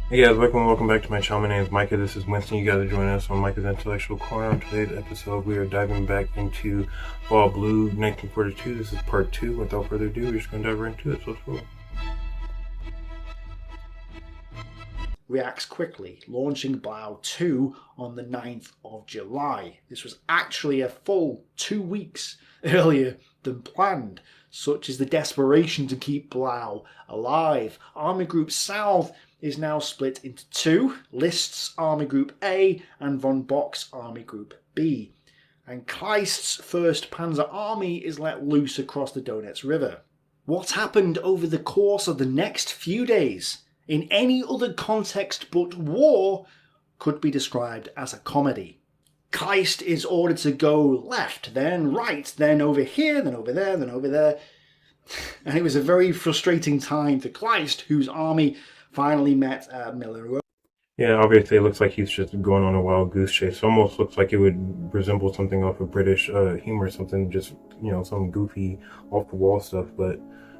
Hey guys, welcome back to my channel. My name is Micah. This is Winston. You guys are joining us on Micah's Intellectual Corner. On today's episode, we are diving back into Fall Blau 1942. This is part 2. Without further ado, we're just going to dive right into it. So let's roll. Reacts quickly, launching Blau 2 on the 9th of July. This was actually a full 2 weeks earlier than planned. Such is the desperation to keep Blau alive. Army Group South is now split into two: List's Army Group A and von Bock's Army Group B. And Kleist's 1st Panzer Army is let loose across the Donets River. What happened over the course of the next few days, in any other context but war, could be described as a comedy. Kleist is ordered to go left, then right, then over here, then over there, then over there. And it was a very frustrating time for Kleist, whose army finally met at Milleroi. Yeah, obviously it looks like he's just going on a wild goose chase. It almost looks like it would resemble something off of British humor, something just, some goofy, off-the-wall stuff, but...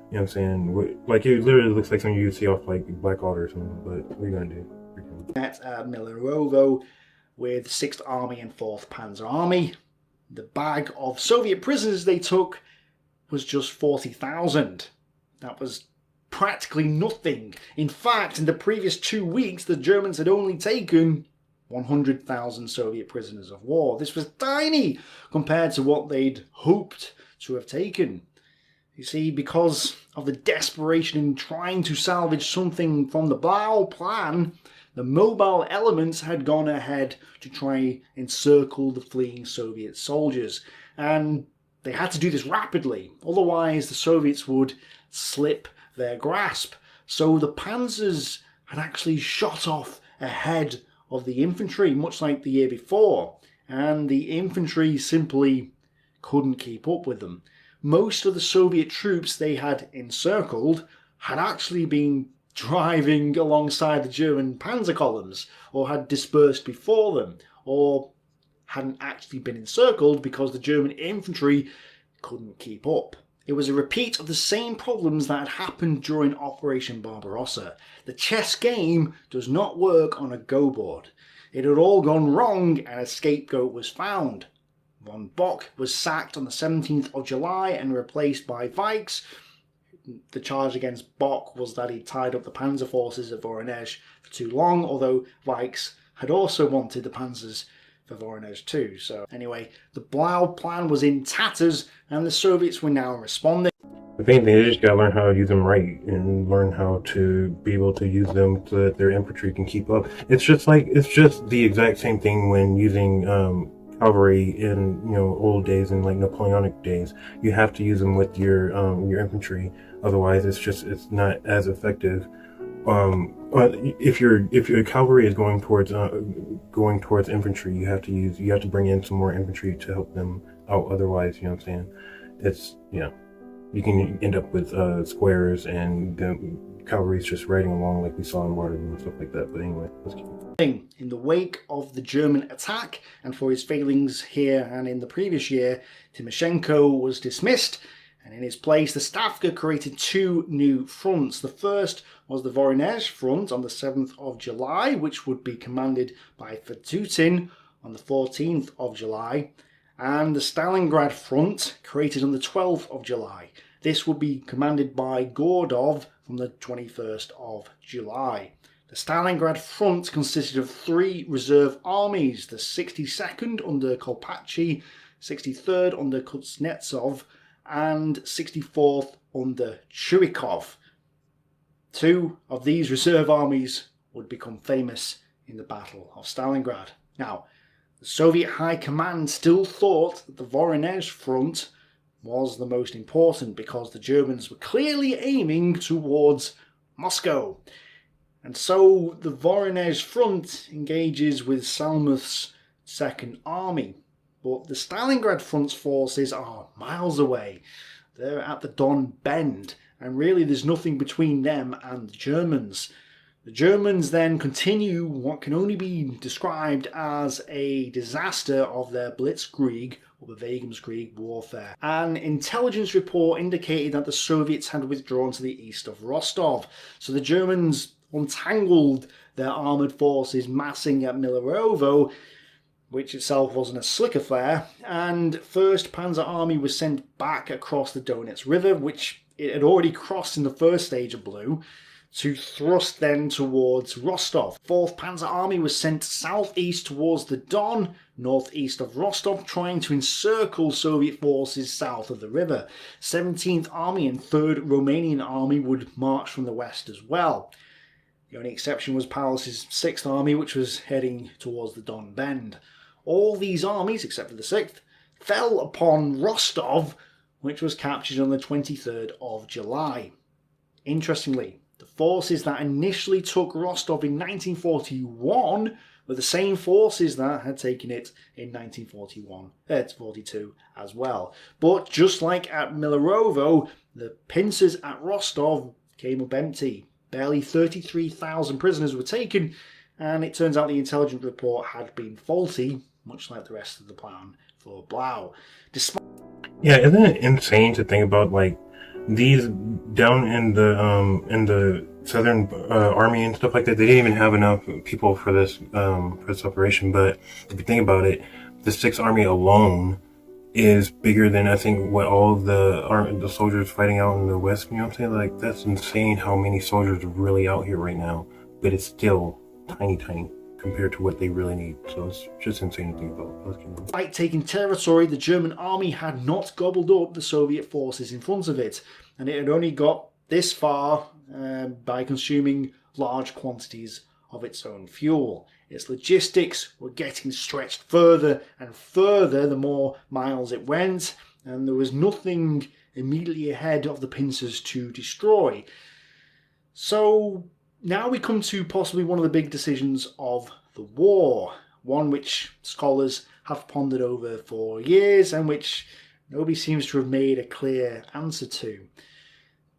You know what I'm saying? Like, it literally looks like something you'd see off, like, Black Otter or something, but what are you going to do? Met at Milleroi with 6th Army and 4th Panzer Army. The bag of Soviet prisoners they took was just 40,000. That was practically nothing. In fact, in the previous 2 weeks, the Germans had only taken 100,000 Soviet prisoners of war. This was tiny compared to what they'd hoped to have taken. You see, because of the desperation in trying to salvage something from the Blau plan, the mobile elements had gone ahead to try encircle the fleeing Soviet soldiers. And they had to do this rapidly, otherwise the Soviets would slip their grasp. So the panzers had actually shot off ahead of the infantry, much like the year before, and the infantry simply couldn't keep up with them. Most of the Soviet troops they had encircled had actually been driving alongside the German panzer columns, or had dispersed before them, or hadn't actually been encircled because the German infantry couldn't keep up. It was a repeat of the same problems that had happened during Operation Barbarossa. The chess game does not work on a go board. It had all gone wrong and a scapegoat was found. Von Bock was sacked on the 17th of July and replaced by Weichs. The charge against Bock was that he tied up the panzer forces at Voronezh for too long, although Weichs had also wanted the panzers for Voronezh too. So anyway, the Blau plan was in tatters and the Soviets were now responding. If anything, they just gotta learn how to use them right and learn how to be able to use them so that their infantry can keep up. It's just the exact same thing when using cavalry in old days and like Napoleonic days. You have to use them with your infantry, otherwise it's not as effective. If your cavalry is going towards infantry, you have to bring in some more infantry to help them out. Otherwise, you know what I'm saying, it's you can end up with squares and the cavalry's just riding along like we saw in Waterloo and stuff like that. But anyway, let's keep in the wake of the German attack, and for his failings here and in the previous year, Timoshenko was dismissed, and in his place the Stavka created 2 new fronts. The first was the Voronezh front on the 7th of July, which would be commanded by Vatutin on the 14th of July, and the Stalingrad front, created on the 12th of July. This would be commanded by Gordov from the 21st of July. The Stalingrad front consisted of 3 reserve armies: the 62nd under Kolpachi, 63rd under Kuznetsov, and 64th under Churikov. 2 of these reserve armies would become famous in the Battle of Stalingrad. Now, the Soviet High Command still thought that the Voronezh front was the most important because the Germans were clearly aiming towards Moscow. And so the Voronezh front engages with Salmuth's 2nd Army. But the Stalingrad front's forces are miles away. They're at the Don Bend, and really there's nothing between them and the Germans. The Germans then continue what can only be described as a disaster of their Blitzkrieg, or Bewegungskrieg warfare. An intelligence report indicated that the Soviets had withdrawn to the east of Rostov, so the Germans untangled their armoured forces massing at Milerovo, which itself wasn't a slick affair, and 1st Panzer Army was sent back across the Donets River, which it had already crossed in the first stage of Blue, to thrust then towards Rostov. 4th Panzer Army was sent southeast towards the Don, northeast of Rostov, trying to encircle Soviet forces south of the river. 17th Army and 3rd Romanian Army would march from the west as well. The only exception was Paulus's 6th Army, which was heading towards the Don Bend. All these armies, except for the 6th, fell upon Rostov, which was captured on the 23rd of July. Interestingly, the forces that initially took Rostov in 1941 were the same forces that had taken it in 1942 as well. But just like at Milerovo, the pincers at Rostov came up empty. Barely 33,000 prisoners were taken, and it turns out the intelligence report had been faulty, much like the rest of the plan for Blau. Yeah, isn't it insane to think about, like, these down in the Southern Army and stuff like that? They didn't even have enough people for this operation. But if you think about it, the 6th Army alone is bigger than, I think, what all the soldiers fighting out in the West. You know what I'm saying? Like, that's insane how many soldiers are really out here right now. But it's still tiny compared to what they really need. So it's just insane to think about. Despite taking territory, the German army had not gobbled up the Soviet forces in front of it, and it had only got this far by consuming large quantities of its own fuel. Its logistics were getting stretched further and further the more miles it went, and there was nothing immediately ahead of the pincers to destroy. So now we come to possibly one of the big decisions of the war, one which scholars have pondered over for years and which nobody seems to have made a clear answer to.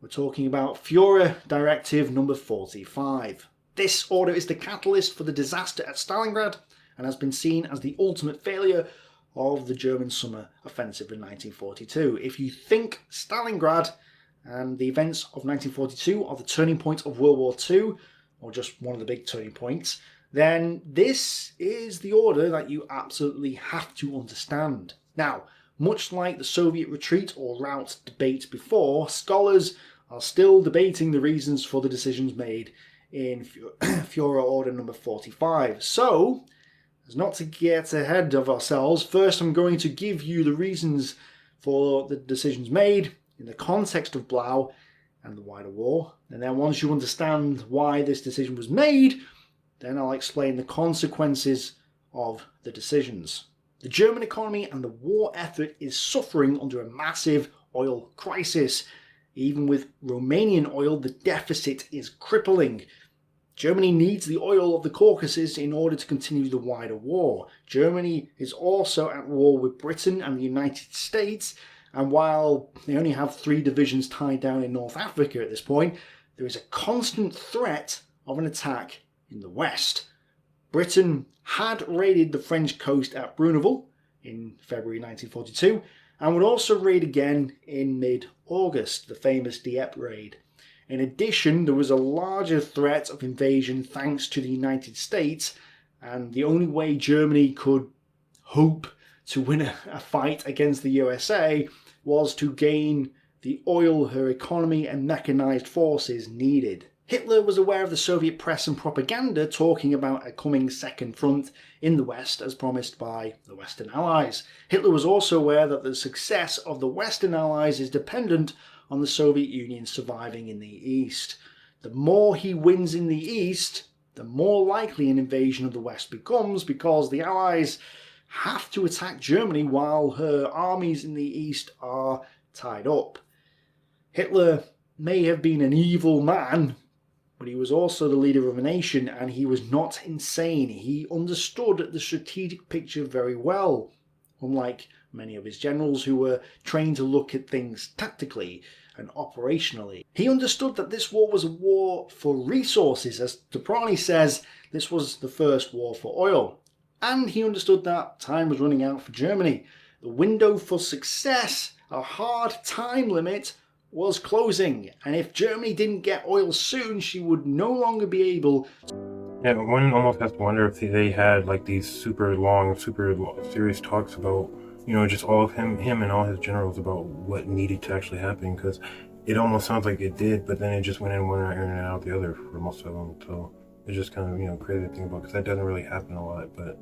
We're talking about Führer Directive number 45. This order is the catalyst for the disaster at Stalingrad and has been seen as the ultimate failure of the German summer offensive in 1942. If you think Stalingrad and the events of 1942 are the turning point of World War II, or just one of the big turning points, then this is the order that you absolutely have to understand. Now, much like the Soviet retreat or rout debate before, scholars are still debating the reasons for the decisions made in Führer Order number 45. So, as not to get ahead of ourselves, first I'm going to give you the reasons for the decisions made in the context of Blau and the wider war. And then once you understand why this decision was made, then I'll explain the consequences of the decisions. The German economy and the war effort is suffering under a massive oil crisis. Even with Romanian oil, the deficit is crippling. Germany needs the oil of the Caucasus in order to continue the wider war. Germany is also at war with Britain and the United States, and while they only have 3 divisions tied down in North Africa at this point, there is a constant threat of an attack in the west. Britain had raided the French coast at Bruneval in February 1942, and would also raid again in mid-August, the famous Dieppe raid. In addition, there was a larger threat of invasion thanks to the United States, and the only way Germany could hope to win a fight against the USA was to gain the oil her economy and mechanized forces needed. Hitler was aware of the Soviet press and propaganda talking about a coming second front in the West as promised by the Western Allies. Hitler was also aware that the success of the Western Allies is dependent on the Soviet Union surviving in the East. The more he wins in the East, the more likely an invasion of the West becomes, because the Allies have to attack Germany while her armies in the East are tied up. Hitler may have been an evil man, but he was also the leader of a nation, and he was not insane. He understood the strategic picture very well, unlike many of his generals who were trained to look at things tactically and operationally. He understood that this war was a war for resources. As Toprani says, this was the first war for oil. And he understood that time was running out for Germany. The window for success, a hard time limit, was closing, and if Germany didn't get oil soon, she would no longer be able. Yeah, one almost has to wonder if they had like these super long, serious talks about, just all of him and all his generals about what needed to actually happen, because it almost sounds like it did, but then it just went in one ear and out the other for most of them. So it's just kind of, crazy to think about, because that doesn't really happen a lot, but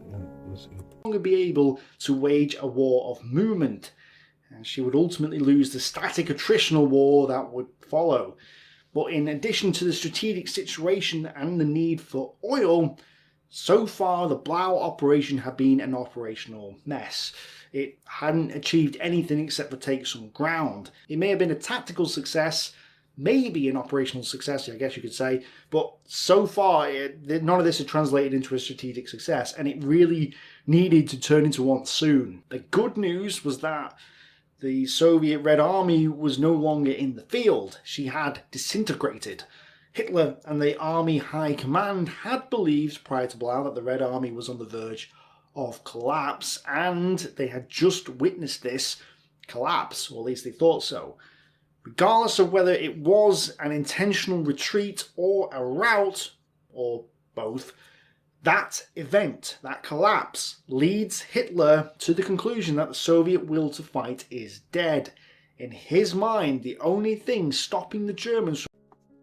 we'll see. Longer be able to wage a war of movement, and she would ultimately lose the static attritional war that would follow. But in addition to the strategic situation and the need for oil, so far the Blau operation had been an operational mess. It hadn't achieved anything except for take some ground. It may have been a tactical success, maybe an operational success, I guess you could say, but so far none of this had translated into a strategic success, and it really needed to turn into one soon. The good news was that the Soviet Red Army was no longer in the field. She had disintegrated. Hitler and the Army High Command had believed prior to Blau that the Red Army was on the verge of collapse, and they had just witnessed this collapse, or at least they thought so. Regardless of whether it was an intentional retreat or a rout, or both, that event, that collapse, leads Hitler to the conclusion that the Soviet will to fight is dead. In his mind, the only thing stopping the Germans...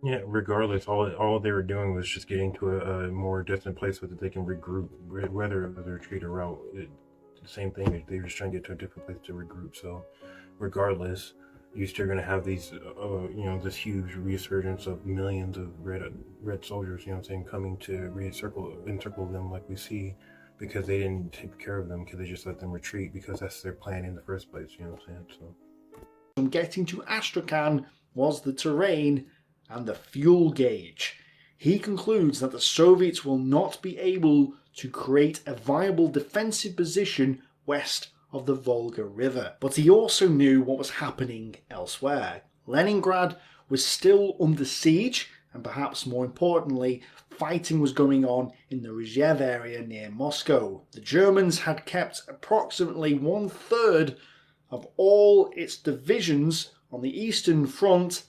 Yeah, regardless, all they were doing was just getting to a more distant place so that they can regroup, whether it was a retreat or rout. The same thing, they were just trying to get to a different place to regroup. So regardless, you're still going to have these, this huge resurgence of millions of red soldiers, coming to encircle them like we see, because they didn't take care of them, because they just let them retreat, because that's their plan in the first place, So from getting to Astrakhan was the terrain and the fuel gauge. He concludes that the Soviets will not be able to create a viable defensive position west of the Volga River. But he also knew what was happening elsewhere. Leningrad was still under siege, and perhaps more importantly, fighting was going on in the Rzhev area near Moscow. The Germans had kept approximately 1/3 of all its divisions on the Eastern Front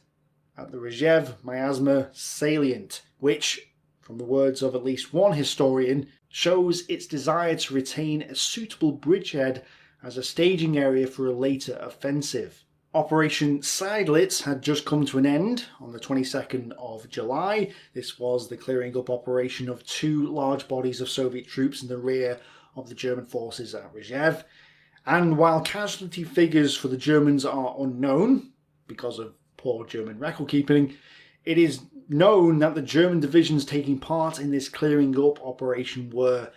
at the Rzhev Miasma salient, which, from the words of at least one historian, shows its desire to retain a suitable bridgehead as a staging area for a later offensive. Operation Seydlitz had just come to an end on the 22nd of July. This was the clearing up operation of two large bodies of Soviet troops in the rear of the German forces at Rzhev. And while casualty figures for the Germans are unknown, because of poor German record keeping, it is known that the German divisions taking part in this clearing up operation were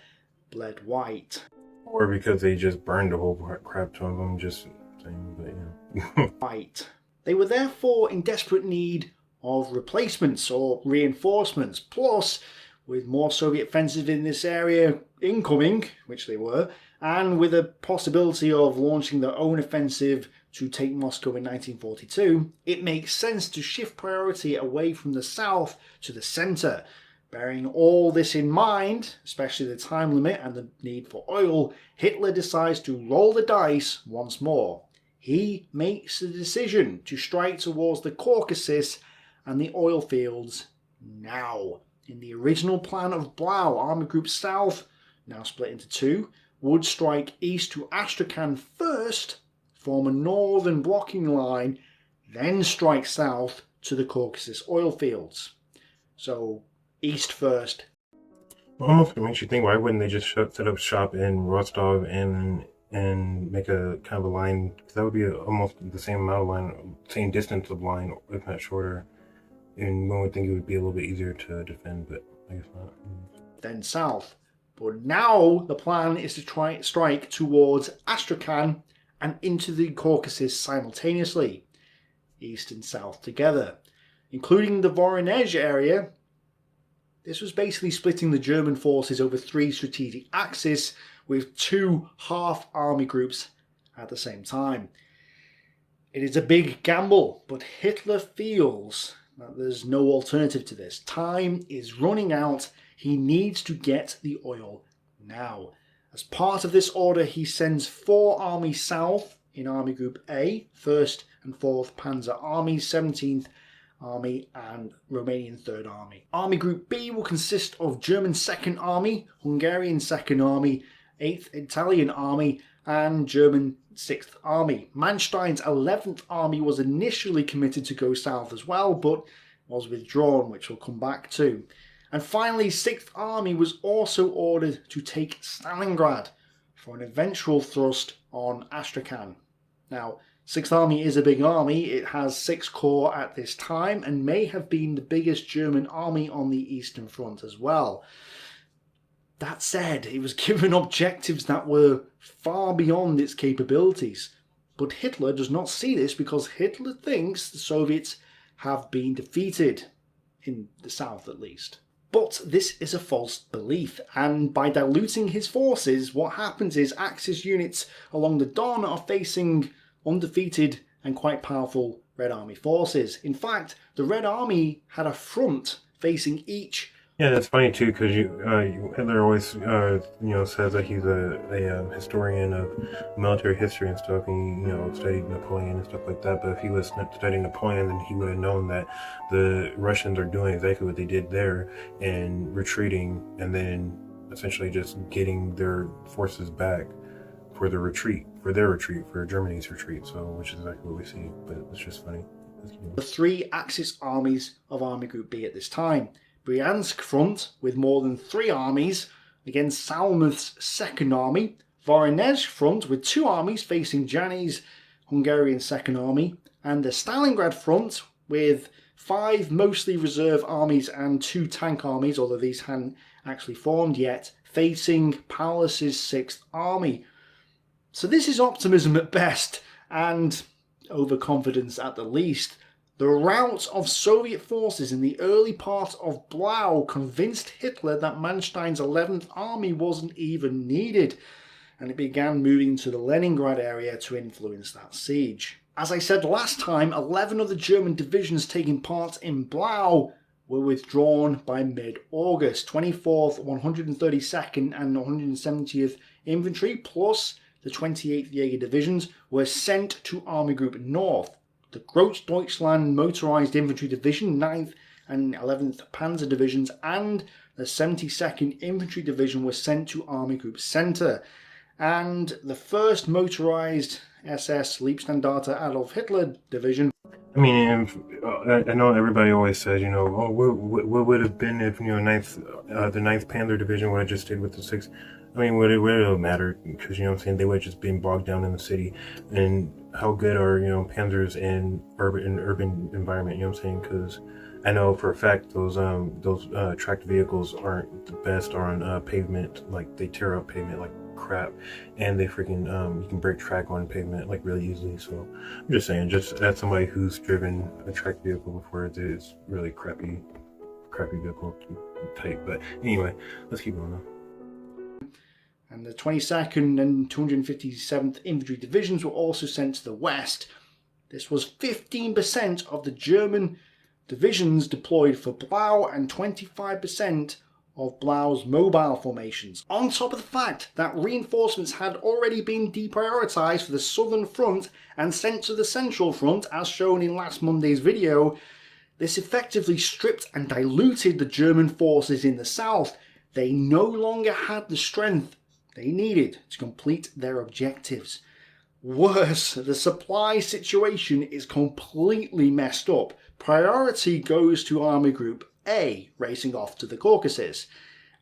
bled white. Or because they just burned a whole crap ton of them, just saying, but White. They were therefore in desperate need of replacements or reinforcements, plus with more Soviet offensive in this area incoming, which they were, and with a possibility of launching their own offensive to take Moscow in 1942, it makes sense to shift priority away from the south to the centre. Bearing all this in mind, especially the time limit and the need for oil, Hitler decides to roll the dice once more. He makes the decision to strike towards the Caucasus and the oil fields now. In the original plan of Blau, Army Group South, now split into two, would strike east to Astrakhan first, form a northern blocking line, then strike south to the Caucasus oil fields. So, east first. almost makes you think, why wouldn't they just set up shop in Rostov and make a kind of a line? Because that would be almost the same amount of line, same distance of line, if not shorter. And one would think it would be a little bit easier to defend, but I guess not. Then south. But now the plan is to try strike towards Astrakhan and into the Caucasus simultaneously, east and south together, including the Voronezh area. This was basically splitting the German forces over three strategic axes with two half-army groups at the same time. It is a big gamble, but Hitler feels that there's no alternative to this. Time is running out. He needs to get the oil now. As part of this order, he sends 4 armies south in Army Group A, 1st and 4th Panzer Armies, 17th Army and Romanian 3rd Army. Army Group B will consist of German 2nd Army, Hungarian 2nd Army, 8th Italian Army and German 6th Army. Manstein's 11th Army was initially committed to go south as well, but was withdrawn, which we'll come back to. And finally, 6th Army was also ordered to take Stalingrad for an eventual thrust on Astrakhan. Now, 6th Army is a big army. It has 6 corps at this time and may have been the biggest German army on the Eastern Front as well. That said, it was given objectives that were far beyond its capabilities. But Hitler does not see this because Hitler thinks the Soviets have been defeated, in the south at least. But this is a false belief, and by diluting his forces, what happens is Axis units along the Don are facing undefeated and quite powerful Red Army forces. In fact, the Red Army had a front facing each. Yeah, that's funny too, because Hitler always says that he's a historian of military history and stuff, and he studied Napoleon and stuff like that. But if he was studying Napoleon, then he would have known that the Russians are doing exactly what they did there and retreating, and then essentially just getting their forces back for their retreat, for Germany's retreat. So, which is exactly what we see. But it's just funny. The 3 Axis armies of Army Group B at this time. Bryansk front with more than 3 armies against Salmuth's 2nd Army. Voronezh front with 2 armies facing Janis' Hungarian 2nd Army. And the Stalingrad front with 5 mostly reserve armies and 2 tank armies, although these hadn't actually formed yet, facing Paulus's 6th Army. So this is optimism at best and overconfidence at the least. The rout of Soviet forces in the early part of Blau convinced Hitler that Manstein's 11th Army wasn't even needed, and it began moving to the Leningrad area to influence that siege. As I said last time, 11 of the German divisions taking part in Blau were withdrawn by mid-August. 24th, 132nd and 170th Infantry plus the 28th Jaeger Divisions were sent to Army Group North. The Großdeutschland Motorized Infantry Division, 9th and 11th Panzer Divisions, and the 72nd Infantry Division were sent to Army Group Centre. And the 1st Motorized SS Leibstandarte Adolf Hitler Division. I mean, I know everybody always says, what would have been if, the 9th Panzer Division would have just stayed with the 6th. I mean, would it matter? Because, they would have just been bogged down in the city. And how good are, panzers in urban environment, because I know for a fact those tracked vehicles aren't the best on pavement. Like, they tear up pavement like crap. And they freaking, you can break track on pavement, like, really easily. So, I'm just saying, just as somebody who's driven a tracked vehicle before, it's really crappy vehicle type. But anyway, let's keep going on. And the 22nd and 257th Infantry Divisions were also sent to the west. This was 15% of the German divisions deployed for Blau and 25% of Blau's mobile formations. On top of the fact that reinforcements had already been deprioritized for the southern front and sent to the central front, as shown in last Monday's video, this effectively stripped and diluted the German forces in the south. They no longer had the strength they needed to complete their objectives. Worse, the supply situation is completely messed up. Priority goes to Army Group A, racing off to the Caucasus.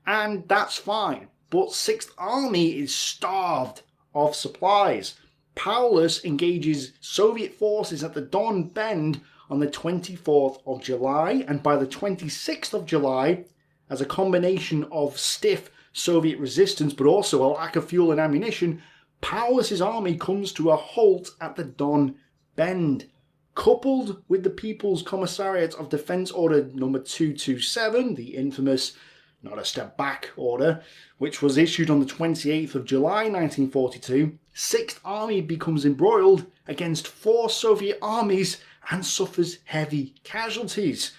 And that's fine, but 6th Army is starved of supplies. Paulus engages Soviet forces at the Don Bend on the 24th of July, and by the 26th of July, as a combination of stiff Soviet resistance but also a lack of fuel and ammunition, Paulus's army comes to a halt at the Don Bend. Coupled with the People's Commissariat of Defence Order number 227, the infamous not a step back order, which was issued on the 28th of July 1942, 6th Army becomes embroiled against 4 Soviet armies and suffers heavy casualties.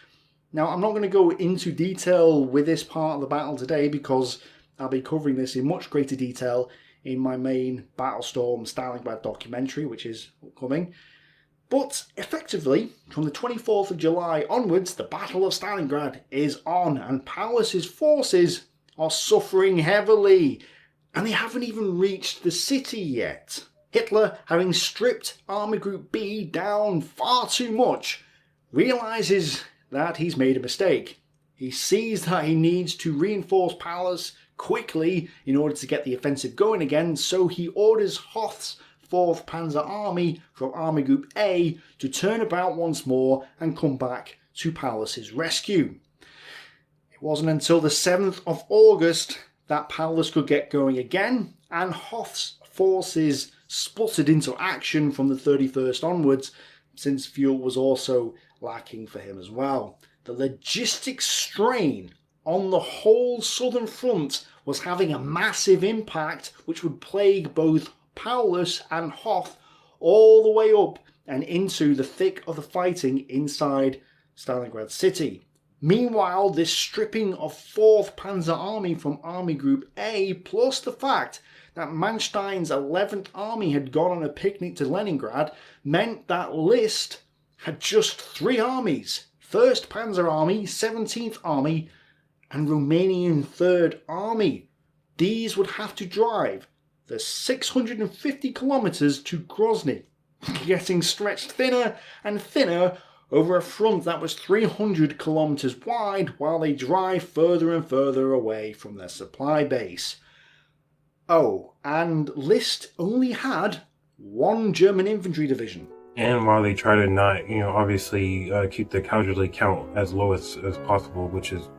Now, I'm not going to go into detail with this part of the battle today because I'll be covering this in much greater detail in my main Battlestorm Stalingrad documentary, which is upcoming. But effectively, from the 24th of July onwards, the Battle of Stalingrad is on, and Paulus's forces are suffering heavily, and they haven't even reached the city yet. Hitler, having stripped Army Group B down far too much, realises that he's made a mistake. He sees that he needs to reinforce Paulus quickly in order to get the offensive going again, so he orders Hoth's 4th Panzer Army from Army Group A to turn about once more and come back to Paulus's rescue. It wasn't until the 7th of August that Paulus could get going again, and Hoth's forces sputtered into action from the 31st onwards, since fuel was also lacking for him as well. The logistics strain on the whole southern front was having a massive impact, which would plague both Paulus and Hoth all the way up and into the thick of the fighting inside Stalingrad city. Meanwhile, this stripping of 4th Panzer Army from Army Group A, plus the fact that Manstein's 11th Army had gone on a picnic to Leningrad, meant that List had just 3 armies: 1st Panzer Army, 17th Army, and Romanian 3rd Army. These would have to drive the 650 kilometers to Grozny, getting stretched thinner and thinner over a front that was 300 kilometers wide while they drive further and further away from their supply base. Oh, and List only had 1 German infantry division. And while they try to not, obviously keep the casualty count as low as possible, which is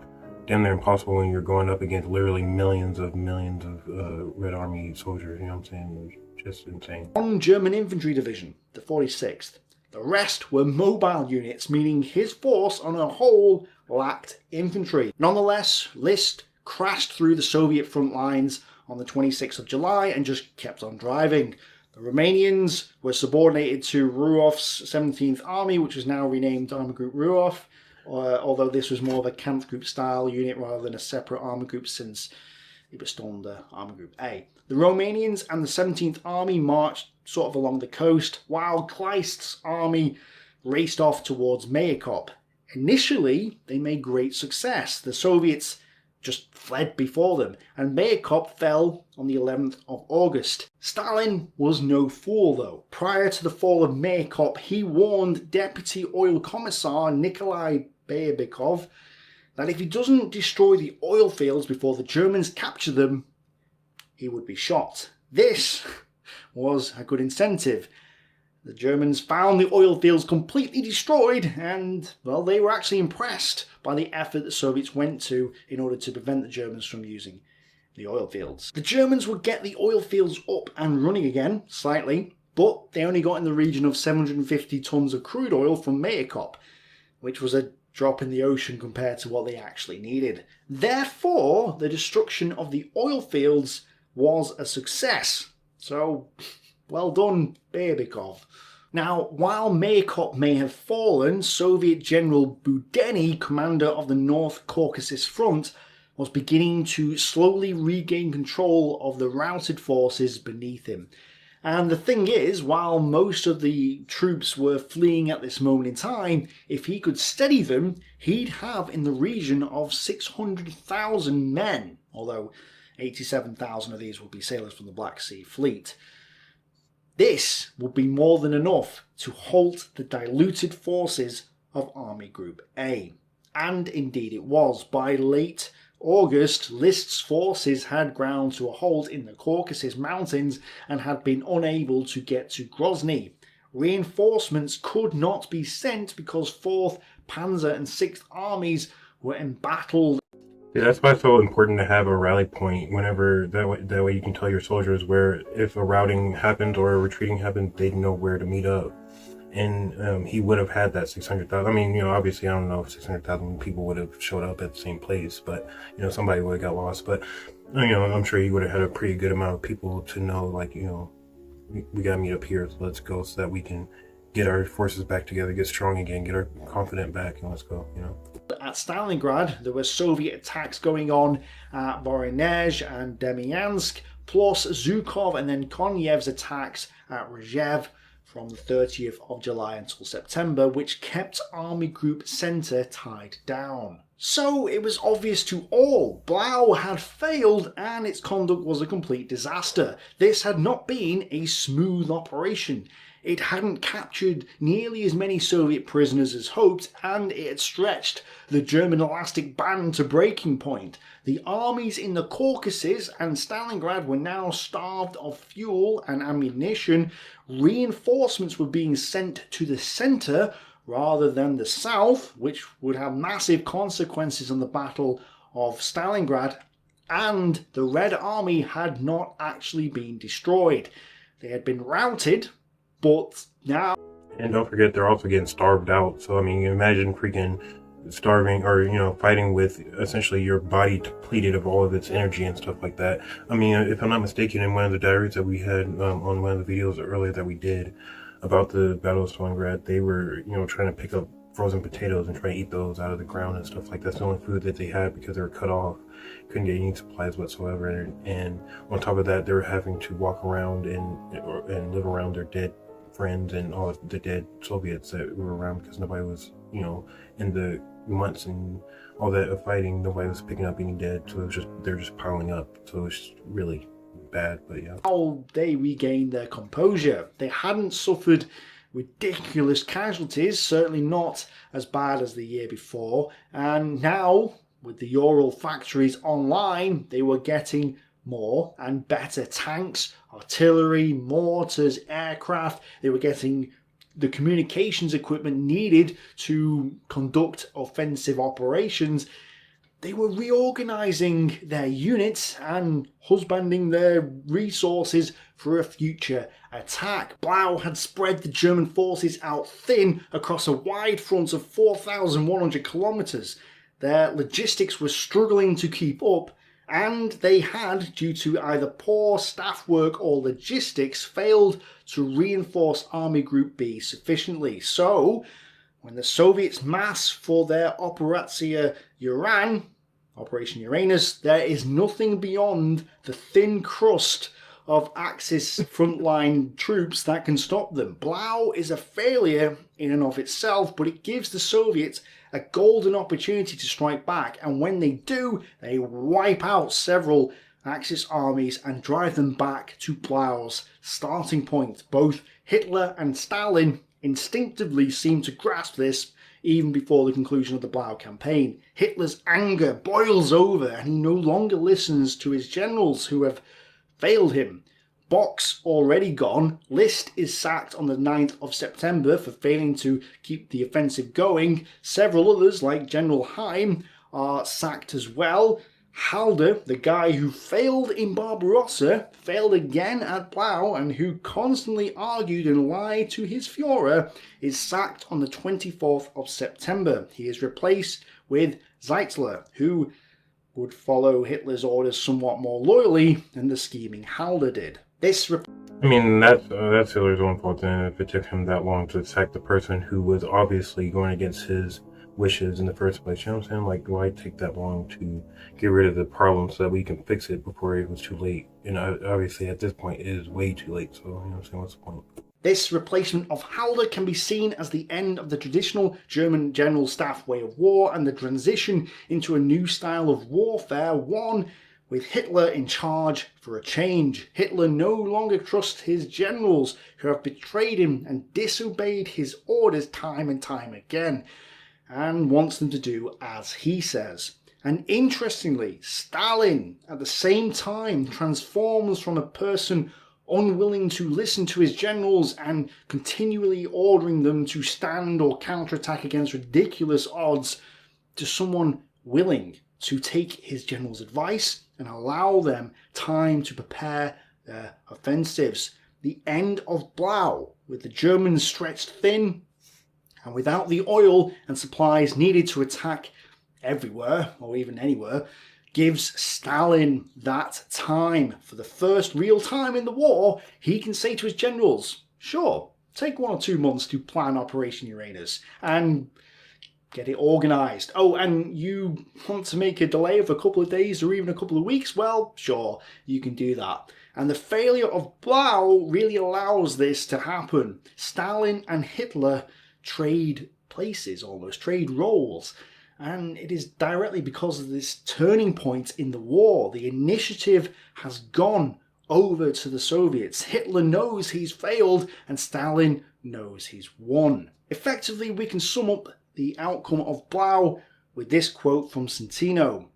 damn near impossible when you're going up against literally millions of Red Army soldiers, you know what I'm saying? Just insane. 1 German infantry division, the 46th. The rest were mobile units, meaning his force on a whole lacked infantry. Nonetheless, List crashed through the Soviet front lines on the 26th of July and just kept on driving. The Romanians were subordinated to Ruoff's 17th Army, which is now renamed Army Group Ruoff, although this was more of a Kampf Group style unit rather than a separate army group since it was still under Army Group A. The Romanians and the 17th Army marched sort of along the coast, while Kleist's army raced off towards Mayakop. Initially, they made great success. The Soviets just fled before them, and Mayakop fell on the 11th of August. Stalin was no fool though. Prior to the fall of Mayakop, he warned Deputy Oil Commissar Nikolai Berbikov that if he doesn't destroy the oil fields before the Germans capture them, he would be shot. This was a good incentive. The Germans found the oil fields completely destroyed, and, well, they were actually impressed by the effort the Soviets went to in order to prevent the Germans from using the oil fields. The Germans would get the oil fields up and running again, slightly, but they only got in the region of 750 tons of crude oil from Mayakop, which was a drop in the ocean compared to what they actually needed. Therefore, the destruction of the oil fields was a success. So, well done, Berbikov. Now, while Mayakop may have fallen, Soviet General Budeny, commander of the North Caucasus Front, was beginning to slowly regain control of the routed forces beneath him. And the thing is, while most of the troops were fleeing at this moment in time, if he could steady them, he'd have in the region of 600,000 men, although 87,000 of these would be sailors from the Black Sea Fleet. This would be more than enough to halt the diluted forces of Army Group A. And indeed it was. By late August, List's forces had ground to a halt in the Caucasus Mountains and had been unable to get to Grozny. Reinforcements could not be sent because 4th Panzer and 6th Armies were embattled. Yeah, that's why it's so important to have a rally point whenever, that way you can tell your soldiers where, if a routing happened or a retreating happened, they'd know where to meet up. And he would have had that 600,000. I mean, obviously I don't know if 600,000 people would have showed up at the same place, but, somebody would have got lost. But, I'm sure he would have had a pretty good amount of people to know, like, we gotta meet up here, so let's go, so that we can get our forces back together, get strong again, get our confidence back, and let's go, At Stalingrad, there were Soviet attacks going on at Voronezh and Demyansk, plus Zhukov and then Konyev's attacks at Rzhev from the 30th of July until September, which kept Army Group Center tied down. So it was obvious to all, Blau had failed and its conduct was a complete disaster. This had not been a smooth operation. It hadn't captured nearly as many Soviet prisoners as hoped, and it had stretched the German elastic band to breaking point. The armies in the Caucasus and Stalingrad were now starved of fuel and ammunition. Reinforcements were being sent to the centre rather than the south, which would have massive consequences on the Battle of Stalingrad, and the Red Army had not actually been destroyed. They had been routed, but now... And don't forget, they're also getting starved out. So, I mean, imagine freaking starving or, you know, fighting with essentially your body depleted of all of its energy and stuff like that. I mean, if I'm not mistaken, in one of the diaries that we had on one of the videos earlier that we did about the Battle of Stalingrad, they were, you know, trying to pick up frozen potatoes and try to eat those out of the ground and stuff like that. That's the only food that they had because they were cut off. Couldn't get any supplies whatsoever. And on top of that, they were having to walk around and live around their dead friends and all of the dead Soviets that were around, because nobody was, you know, in the months and all that of fighting, nobody was picking up any dead, so it was just, they're just piling up. So it was really bad, but yeah. How they regained their composure. They hadn't suffered ridiculous casualties, certainly not as bad as the year before, and now, with the Ural factories online, they were getting more and better tanks, artillery, mortars, aircraft. They were getting the communications equipment needed to conduct offensive operations. They were reorganising their units and husbanding their resources for a future attack. Blau had spread the German forces out thin across a wide front of 4,100 kilometres. Their logistics were struggling to keep up, and they had, due to either poor staff work or logistics, failed to reinforce Army Group B sufficiently. So, when the Soviets mass for their Operation Uranus, there is nothing beyond the thin crust of Axis frontline troops that can stop them. Blau is a failure in and of itself, but it gives the Soviets a golden opportunity to strike back, and when they do, they wipe out several Axis armies and drive them back to Blau's starting point. Both Hitler and Stalin instinctively seem to grasp this even before the conclusion of the Blau campaign. Hitler's anger boils over and he no longer listens to his generals who have failed him. Bock's already gone. List is sacked on the 9th of September for failing to keep the offensive going. Several others, like General Heim, are sacked as well. Halder, the guy who failed in Barbarossa, failed again at Blau and who constantly argued and lied to his Führer, is sacked on the 24th of September. He is replaced with Zeitzler, who would follow Hitler's orders somewhat more loyally than the scheming Halder did. I mean, that's Hitler's own fault, and if it took him that long to sack the person who was obviously going against his wishes in the first place. You know what I'm saying? Like, why take that long to get rid of the problem so that we can fix it before it was too late? And obviously at this point it is way too late, so you know what I'm saying, what's the point? This replacement of Halder can be seen as the end of the traditional German general staff way of war and the transition into a new style of warfare, one with Hitler in charge for a change. Hitler no longer trusts his generals who have betrayed him and disobeyed his orders time and time again, and wants them to do as he says. And interestingly, Stalin at the same time transforms from a person unwilling to listen to his generals and continually ordering them to stand or counterattack against ridiculous odds to someone willing to take his generals' advice and allow them time to prepare their offensives. The end of Blau, with the Germans stretched thin and without the oil and supplies needed to attack everywhere, or even anywhere, gives Stalin that time. For the first real time in the war, he can say to his generals, sure, take 1 or 2 months to plan Operation Uranus, and Get it organised. Oh, and you want to make a delay of a couple of days or even a couple of weeks? Well, sure, you can do that. And the failure of Blau really allows this to happen. Stalin and Hitler trade places, almost trade roles. And it is directly because of this turning point in the war. The initiative has gone over to the Soviets. Hitler knows he's failed and Stalin knows he's won. Effectively, we can sum up the outcome of Blau with this quote from Centino.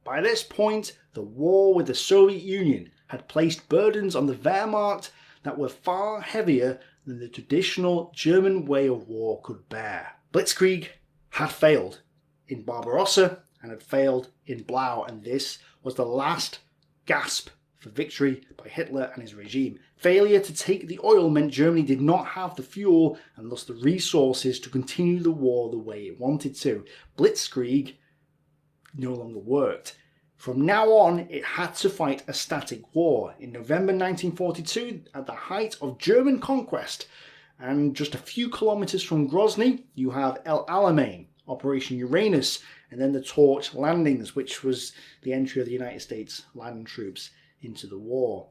By this point, the war with the Soviet Union had placed burdens on the Wehrmacht that were far heavier than the traditional German way of war could bear. Blitzkrieg had failed in Barbarossa and had failed in Blau, and this was the last gasp for victory by Hitler and his regime. Failure to take the oil meant Germany did not have the fuel and thus the resources to continue the war the way it wanted to. Blitzkrieg no longer worked. From now on, it had to fight a static war. In November 1942, at the height of German conquest, and just a few kilometers from Grozny, you have El Alamein, Operation Uranus, and then the Torch landings, which was the entry of the United States land troops into the war.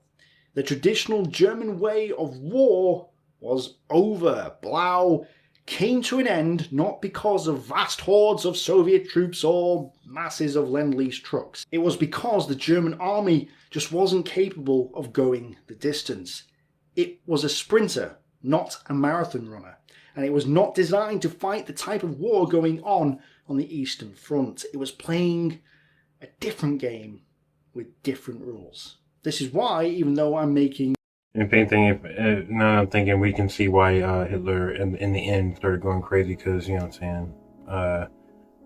The traditional German way of war was over. Blau came to an end not because of vast hordes of Soviet troops or masses of Lend-Lease trucks. It was because the German army just wasn't capable of going the distance. It was a sprinter, not a marathon runner. And it was not designed to fight the type of war going on the Eastern Front. It was playing a different game with different rules. This is why, even though I'm making... If anything, now I'm thinking we can see why Hitler in the end started going crazy, because, you know what I'm saying,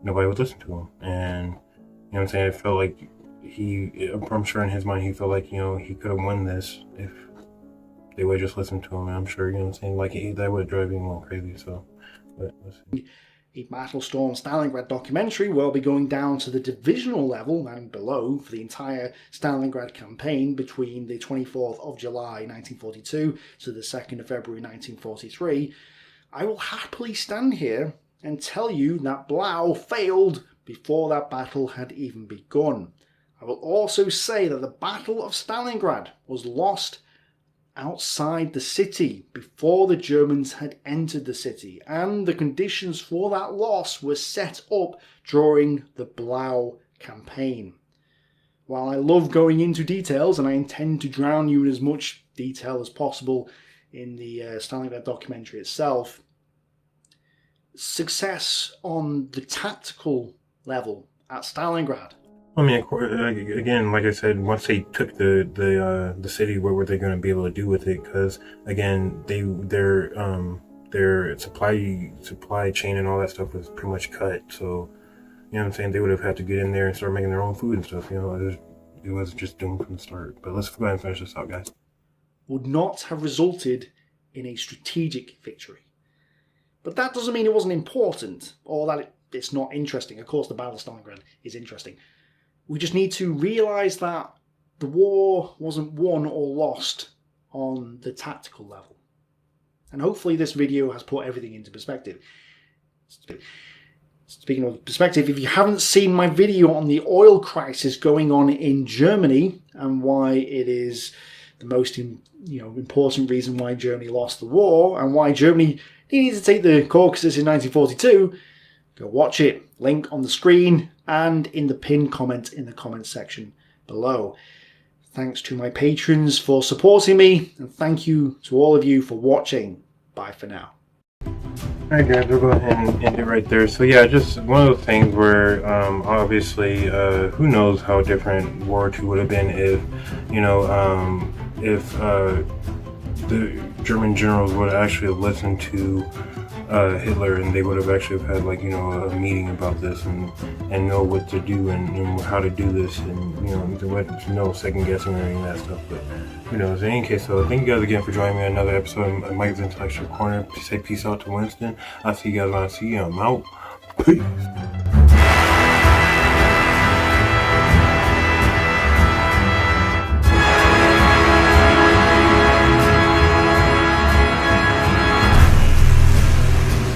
nobody would listen to him. And, you know what I'm saying, it felt like I'm sure in his mind he felt like, you know, he could have won this if they would just listen to him. And I'm sure, you know what I'm saying, like that would drive anyone crazy, so, but let's see. A Battlestorm Stalingrad documentary will be going down to the divisional level and below for the entire Stalingrad campaign between the 24th of July 1942 to the 2nd of February 1943. I will happily stand here and tell you that Blau failed before that battle had even begun. I will also say that the Battle of Stalingrad was lost outside the city before the Germans had entered the city, and the conditions for that loss were set up during the Blau campaign. While I love going into details, and I intend to drown you in as much detail as possible in the Stalingrad documentary itself, success on the tactical level at Stalingrad. I mean, again, like I said, once they took the city, what were they going to be able to do with it? Because again, their supply chain and all that stuff was pretty much cut. So, you know what I'm saying, they would have had to get in there and start making their own food and stuff. You know, it was just doomed from the start. But let's go ahead and finish this out, guys. Would not have resulted in a strategic victory. But that doesn't mean it wasn't important or that it's not interesting. Of course, the Battle of Stalingrad is interesting. We just need to realise that the war wasn't won or lost on the tactical level. And hopefully this video has put everything into perspective. Speaking of perspective, if you haven't seen my video on the oil crisis going on in Germany and why it is the most important reason why Germany lost the war and why Germany needed to take the Caucasus in 1942, go watch it. Link on the screen and in the pinned comment in the comment section below. Thanks to my patrons for supporting me, and thank you to all of you for watching. Bye for now. Alright guys, we'll go ahead and end it right there. So yeah, just one of those things where obviously who knows how different World War II would have been if, you know, if the German generals would have actually listened to Hitler, and they would have actually had, like, you know, a meeting about this and know what to do and how to do this, and, you know, there was no second guessing or any of that stuff. But who knows? In any case, so thank you guys again for joining me on another episode of Mike's Intellectual Corner. Say peace out to Winston. I'll see you guys when I see you. I'm out. Peace.